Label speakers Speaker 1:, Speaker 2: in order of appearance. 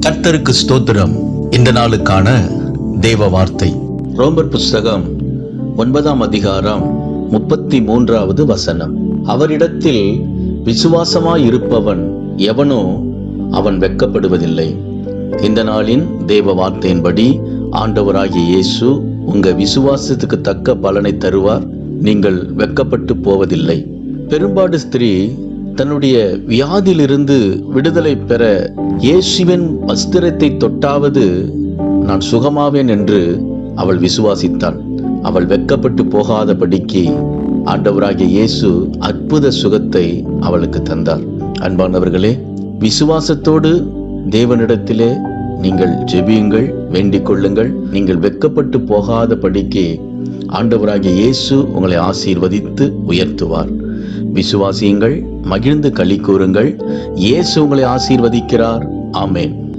Speaker 1: கர்த்தருக்கு ஸ்தோத்திரம். இந்த நாளுக்கான தேவ வார்த்தை ரோமர் புஸ்தகம் 9ஆம் அதிகாரம் 33வது வசனம். அவரிடத்தில் விசுவாசமாயிருப்பவன் எவனோ அவன் வெட்கப்படுவதில்லை. இந்த நாளின் தேவ வார்த்தையின்படி ஆண்டவராகிய இயேசு உங்க விசுவாசத்துக்கு தக்க பலனை தருவார். நீங்கள் வெட்கப்பட்டு போவதில்லை. பெரும்பாடு ஸ்திரீ தன்னுடைய வியாதியிலிருந்து விடுதலை பெற இயேசுவின் வஸ்திரத்தை தொட்டாவது நான் சுகமாவேன் என்று அவள் விசுவாசித்தாள். அவள் வெட்கப்பட்டு போகாதபடிக்கு ஆண்டவராகிய இயேசு அற்புத சுகத்தை அவளுக்கு தந்தார். அன்பானவர்களே, விசுவாசத்தோடு தேவனிடத்திலே நீங்கள் ஜெபியுங்கள், வேண்டிக் கொள்ளுங்கள். நீங்கள் வெட்கப்பட்டு போகாதபடிக்கு ஆண்டவராகிய இயேசு உங்களை ஆசீர்வதித்து உயர்த்துவார். விசுவாசியுங்கள், மகிழ்ந்து களி கூறுங்கள். இயேசு உங்களை ஆசீர்வதிக்கிறார். ஆமென்.